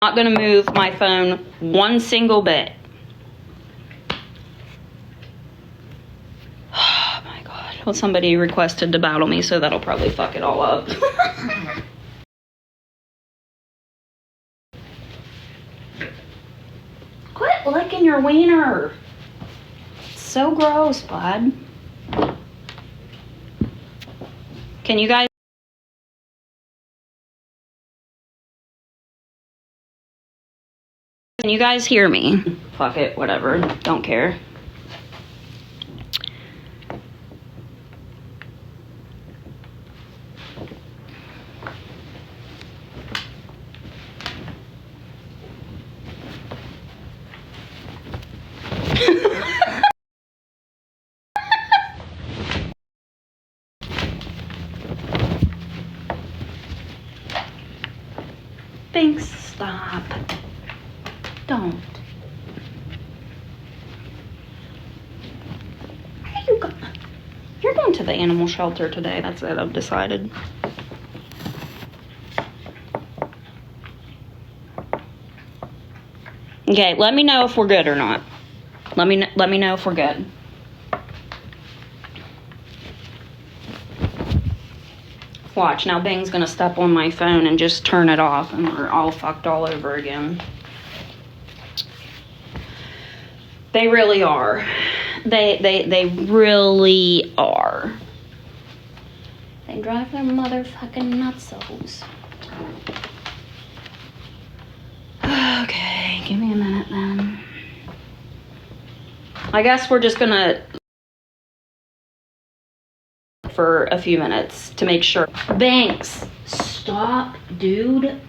Not gonna move my phone one single bit. Oh my God. Well, somebody requested to battle me, so that'll probably fuck it all up. Quit licking your wiener. It's so gross, bud. Can you guys hear me? Fuck it, whatever. Don't care. Thanks. Stop. Don't. You're going to the animal shelter today. That's it. I've decided. Okay, let me know if we're good or not. Let me know if we're good. Watch, now Bing's gonna step on my phone and just turn it off, and we're all fucked all over again. They really are. They really are. They drive their motherfucking nutsos. Okay, give me a minute then. I guess we're just gonna for a few minutes to make sure. Banks, stop, dude.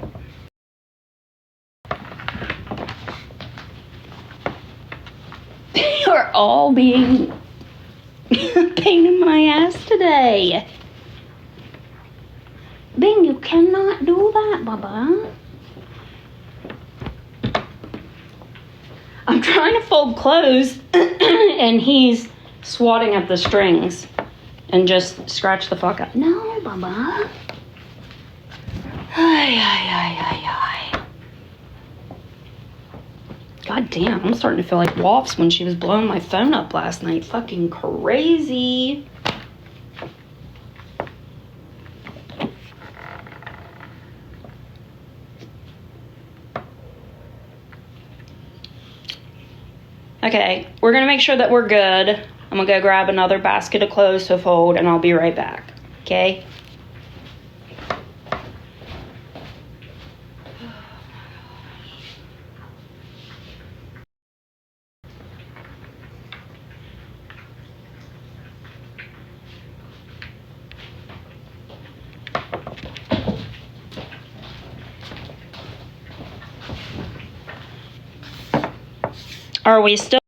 They are all being pain in my ass today. Bing, you cannot do that, Bubba. I'm trying to fold clothes and he's swatting at the strings and just scratch the fuck up. No, Bubba. Ay. God damn, I'm starting to feel like Woffs when she was blowing my phone up last night. Fucking crazy. Okay, we're gonna make sure that we're good. I'm gonna go grab another basket of clothes to fold and I'll be right back, okay? Are we still?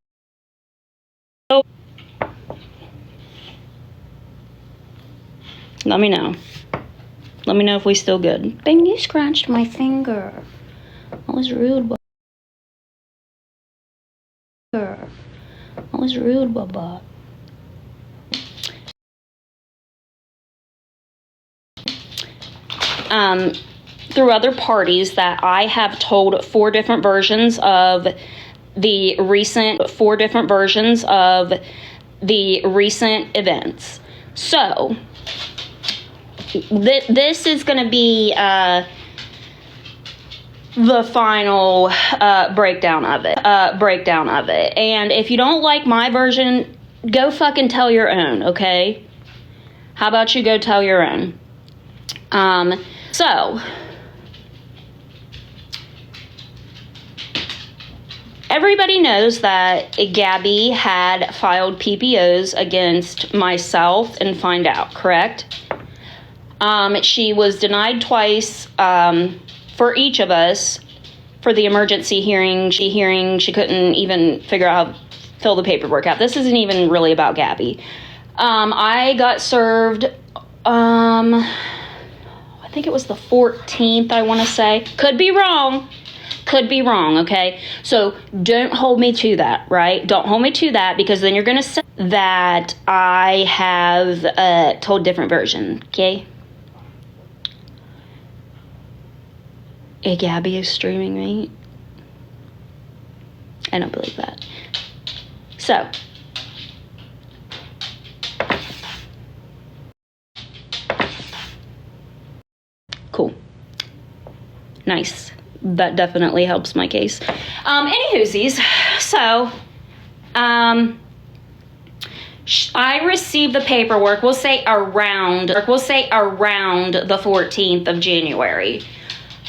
Let me know. Let me know if we still good. Bing, you scratched my finger. I was rude, Bubba. Through other parties that I have told four different versions of the recent events. So this is going to be the final breakdown of it. And if you don't like my version, go fucking tell your own, okay? How about you go tell your own? So everybody knows that Gabby had filed PPOs against myself and Find Out, correct? She was denied twice for each of us for the emergency hearing. She couldn't even figure out how to fill the paperwork out. This isn't even really about Gabby. I got served, I think it was the 14th, I want to say. Could be wrong, okay? So don't hold me to that, right? Don't hold me to that, because then you're going to say that I have told different version, okay? Hey, Gabby is streaming me. I don't believe that. So, cool. Nice. That definitely helps my case. Anywhoosies, so, I received the paperwork, we'll say around the 14th of January.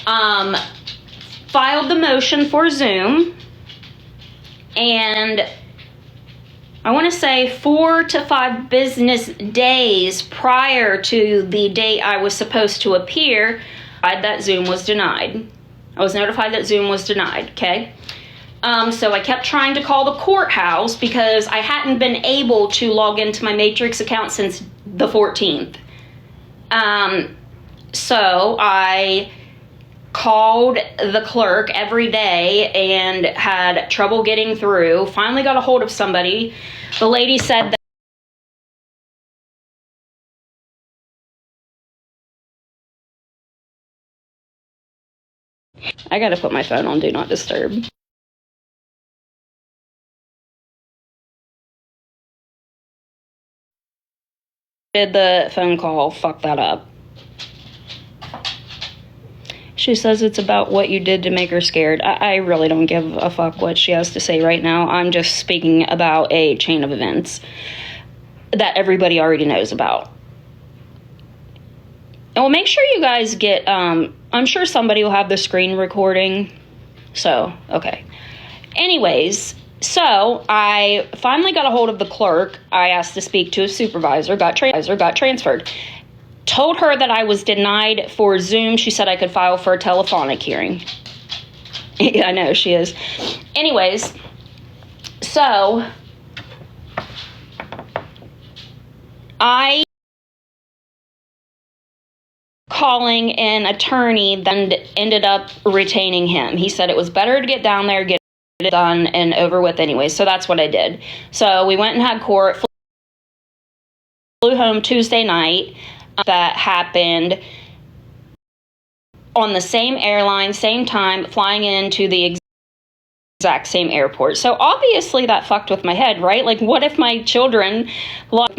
Filed the motion for Zoom, and I want to say 4 to 5 business days prior to the date I was supposed to appear, that Zoom was denied. I was notified that Zoom was denied, okay? So I kept trying to call the courthouse because I hadn't been able to log into my Matrix account since the 14th. So I called the clerk every day and had trouble getting through. Finally got a hold of somebody. The lady said that I gotta put my phone on Do Not Disturb. Did the phone call fuck that up? She says it's about what you did to make her scared. I really don't give a fuck what she has to say right now. I'm just speaking about a chain of events that everybody already knows about. And well, make sure you guys get, I'm sure somebody will have the screen recording. So, okay. Anyways, so I finally got a hold of the clerk. I asked to speak to a supervisor, got transferred. Told her that I was denied for Zoom. She said I could file for a telephonic hearing. Yeah, I know, she is. Anyways, so I calling an attorney, then ended up retaining him. He said it was better to get down there, get it done and over with anyway. So that's what I did. So we went and had court, flew home Tuesday night. That happened on the same airline, same time, flying into the exact same airport. So obviously that fucked with my head, right? Like, what if my children lost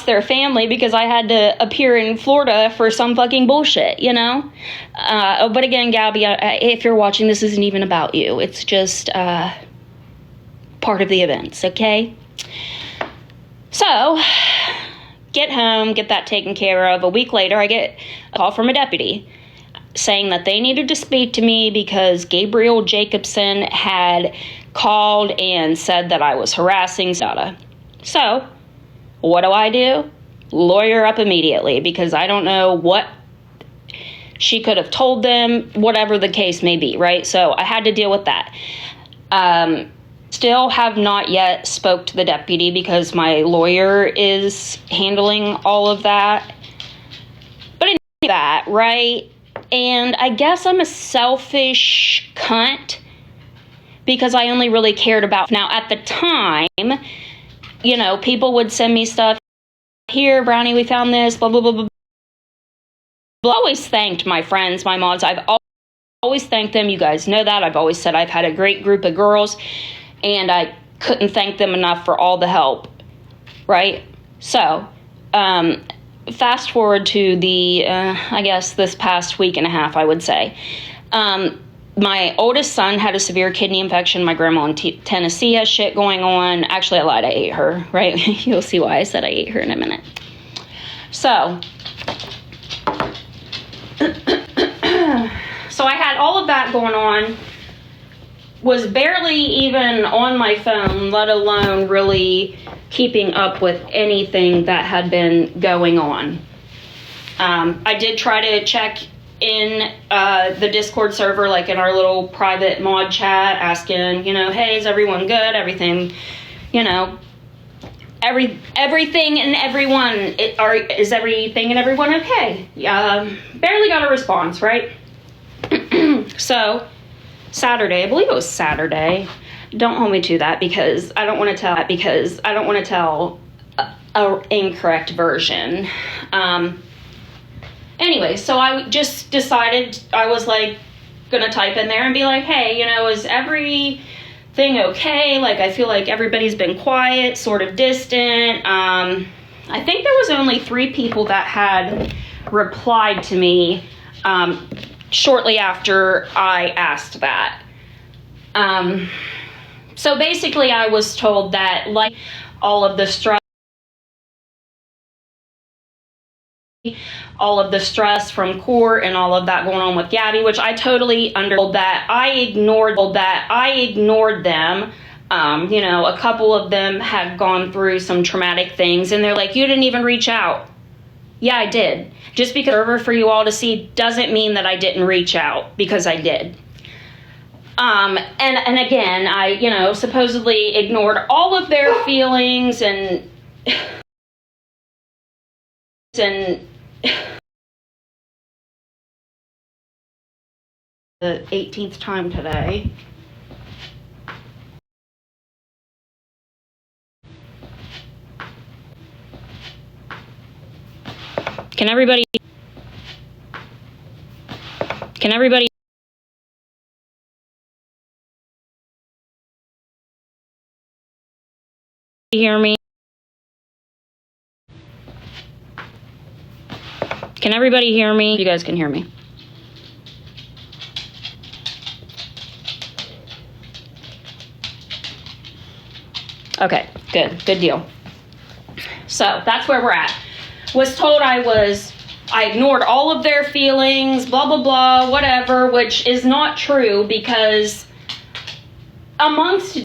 their family because I had to appear in Florida for some fucking bullshit, you know? But again, Gabby, if you're watching, this isn't even about you. It's just part of the events, okay? So, get home, get that taken care of. A week later, I get a call from a deputy saying that they needed to speak to me because Gabriel Jacobson had called and said that I was harassing Zada. So, what do? Lawyer up immediately because I don't know what she could have told them, whatever the case may be, right? So, I had to deal with that. Still have not yet spoke to the deputy because my lawyer is handling all of that. But in that, right? And I guess I'm a selfish cunt because I only really cared about... Now, at the time, you know, people would send me stuff. Here, Brownie, we found this, blah, blah, blah, blah. I always thanked my friends, my mods. I've always thanked them. You guys know that. I've always said I've had a great group of girls. And I couldn't thank them enough for all the help, right? So, fast forward to the, I guess, this past week and a half, I would say. My oldest son had a severe kidney infection. My grandma in Tennessee has shit going on. Actually, I lied. I ate her, right? You'll see why I said I ate her in a minute. So, I had all of that going on. Was barely even on my phone, let alone really keeping up with anything that had been going on. I did try to check in the Discord server, like in our little private mod chat, asking, you know, hey, is everyone good? Everything, you know, everything and everyone, is everything and everyone okay? Barely got a response, right? So, Saturday, I believe it was Saturday. Don't hold me to that because I don't want to tell a incorrect version. Anyway, so I just decided I was like gonna type in there and be like, hey, is everything okay? Like, I feel like everybody's been quiet, sort of distant. I think there was only 3 people that had replied to me shortly after I asked that. So basically I was told that, like, all of the stress from court and all of that going on with Gabby, which I totally understood. That I ignored them. A couple of them had gone through some traumatic things, and they're like, you didn't even reach out. Yeah, I did. Just because it's over for you all to see doesn't mean that I didn't reach out, because I did. And again, I, supposedly ignored all of their feelings and the 18th time today. Can everybody hear me? Can everybody hear me? You guys can hear me. Okay, good deal. So that's where we're at. Was told I ignored all of their feelings, blah, blah, blah, whatever, which is not true, because amongst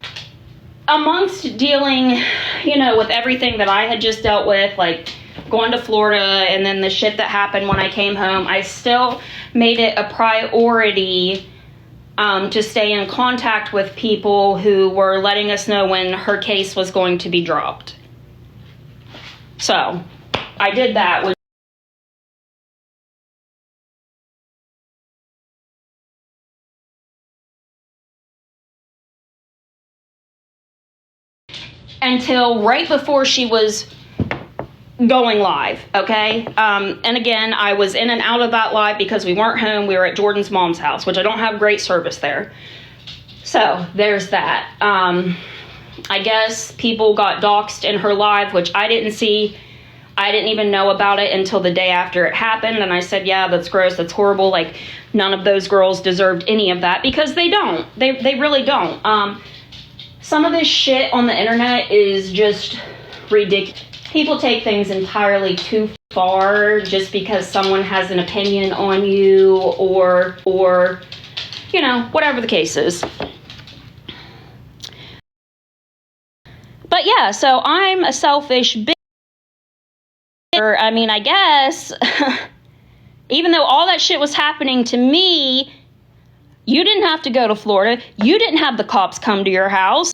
dealing, with everything that I had just dealt with, like going to Florida and then the shit that happened when I came home, I still made it a priority to stay in contact with people who were letting us know when her case was going to be dropped. So I did that. Until right before she was going live, okay? And again, I was in and out of that live because we weren't home. We were at Jordan's mom's house, which I don't have great service there. So there's that. I guess people got doxxed in her live, which I didn't see. I didn't even know about it until the day after it happened. And I said, yeah, that's gross. That's horrible. Like, none of those girls deserved any of that, because they don't. They really don't. Some of this shit on the internet is just ridiculous. People take things entirely too far just because someone has an opinion on you, or whatever the case is. But yeah, so I'm a selfish bitch. I mean, I guess, even though all that shit was happening to me, you didn't have to go to Florida. You didn't have the cops come to your house.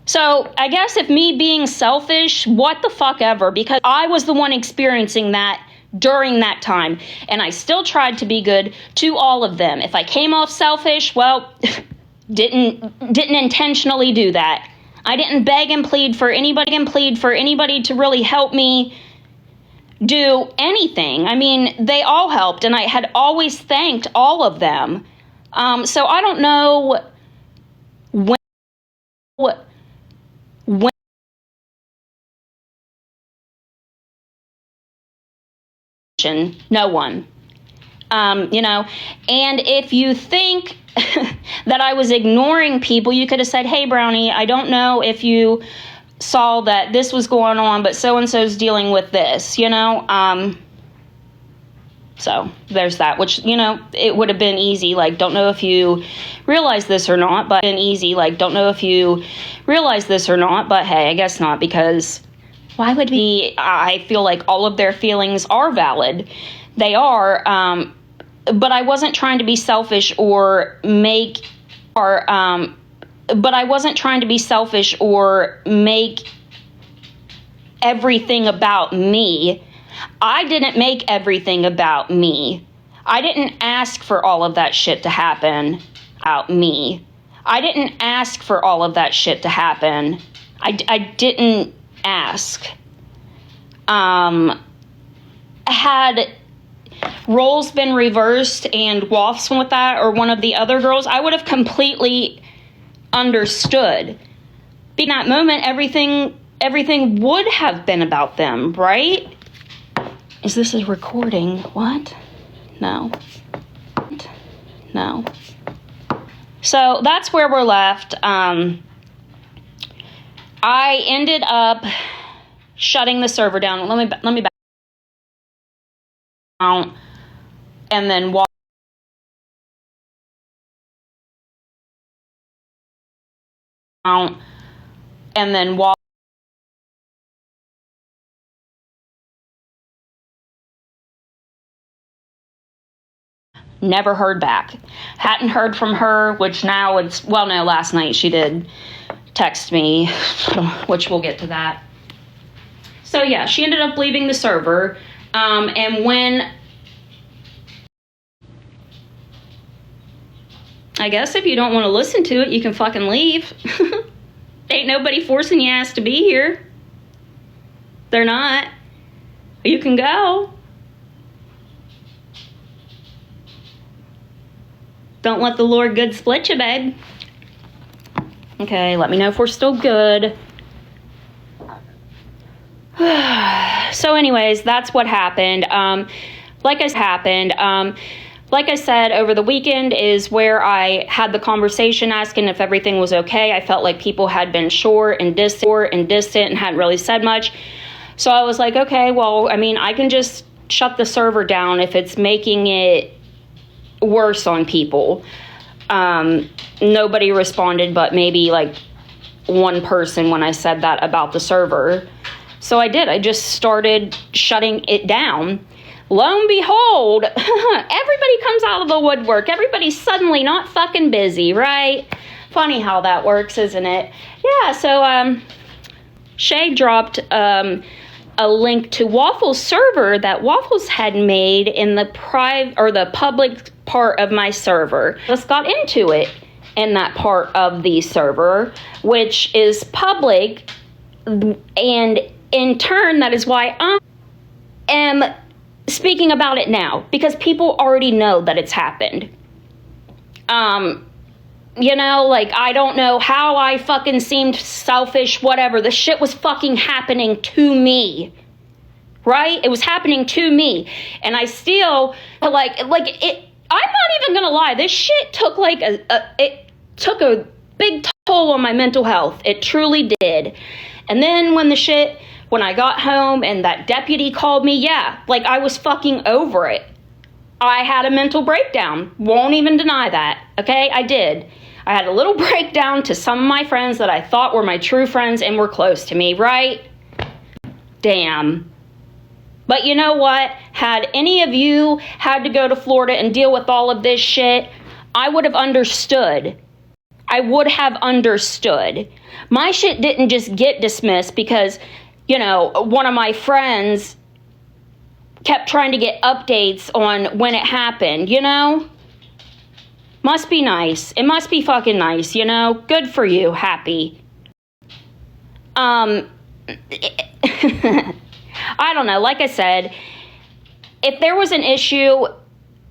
So I guess if me being selfish, what the fuck ever, because I was the one experiencing that during that time, and I still tried to be good to all of them. If I came off selfish, well, didn't intentionally do that. I didn't beg and plead for anybody to really help me do anything. I mean, they all helped, and I had always thanked all of them. So I don't know when no one. And if you think that I was ignoring people, you could have said, hey, Brownie, I don't know if you saw that this was going on, but so-and-so's dealing with this, so there's that, which, it would have been easy, like, don't know if you realize this or not, but hey, I guess not, because why would I feel like all of their feelings are valid. They are, but I wasn't trying to be selfish or make everything about me. I didn't make everything about me. I didn't ask for all of that shit to happen about me. I didn't ask for all of that shit to happen. I didn't ask. had roles been reversed and Waffs went with that, or one of the other girls, I would have completely understood. In that moment, everything would have been about them, right? Is this a recording? What? No. No. So that's where we're left. I ended up shutting the server down. Let me back out and then walk out and then walk. Never heard back. Hadn't heard from her, which now it's, well, no, last night she did text me, which we'll get to that. So yeah, she ended up leaving the server. And when, I guess if you don't want to listen to it, you can fucking leave. Ain't nobody forcing your ass to be here. They're not. You can go. Don't let the Lord good split you, babe. Okay, let me know if we're still good. So anyways, that's what happened. Like I said, over the weekend is where I had the conversation asking if everything was okay. I felt like people had been short and distant and hadn't really said much. So I was like, okay, well, I mean, I can just shut the server down if it's making it worse on people. Nobody responded but maybe like one person when I said that about the server. So I did. I just started shutting it down. Lo and behold, everybody comes out of the woodwork. Everybody's suddenly not fucking busy, right? Funny how that works, isn't it? Yeah, so Shay dropped a link to Waffles' server that Waffles had made in the public part of my server. Let's got into it in that part of the server, which is public, and in turn, that is why I am speaking about it now, because people already know that it's happened. You know, like, I don't know how I fucking seemed selfish, whatever. The shit was fucking happening to me. Right? It was happening to me. And I still, like it, I'm not even gonna lie. This shit took it took a big toll on my mental health. It truly did. And then when I got home and that deputy called me, yeah, like, I was fucking over it. I had a mental breakdown. Won't even deny that. Okay? I did. I had a little breakdown to some of my friends that I thought were my true friends and were close to me, right? Damn. But you know what? Had any of you had to go to Florida and deal with all of this shit, I would have understood. I would have understood. My shit didn't just get dismissed because, you know, one of my friends kept trying to get updates on when it happened, you know? Must be nice. It must be fucking nice, you know? Good for you. Happy. I don't know. Like I said, if there was an issue,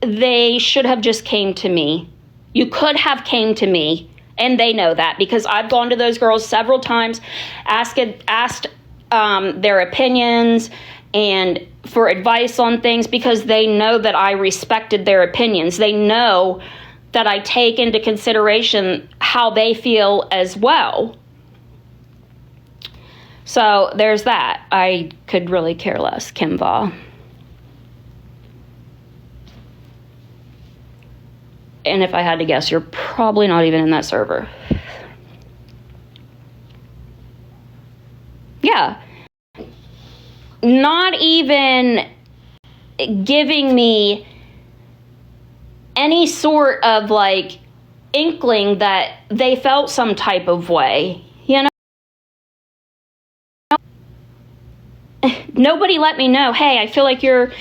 they should have just came to me. You could have came to me, and they know that because I've gone to those girls several times, asked their opinions and for advice on things because they know that I respected their opinions. They know that I take into consideration how they feel as well. So there's that. I could really care less, Kimva. And if I had to guess, you're probably not even in that server. Yeah. Not even giving me any sort of, like, inkling that they felt some type of way, you know? Nobody let me know, hey, I feel like you're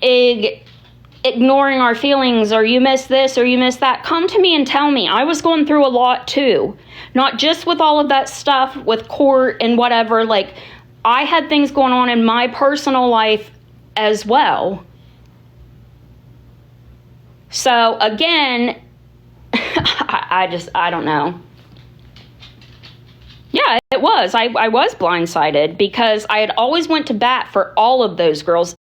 ignoring our feelings, or you missed this, or you missed that. Come to me and tell me. I was going through a lot too. Not just with all of that stuff with court and whatever. Like, I had things going on in my personal life as well. So again, I don't know. Yeah, it was. I was blindsided because I had always went to bat for all of those girls,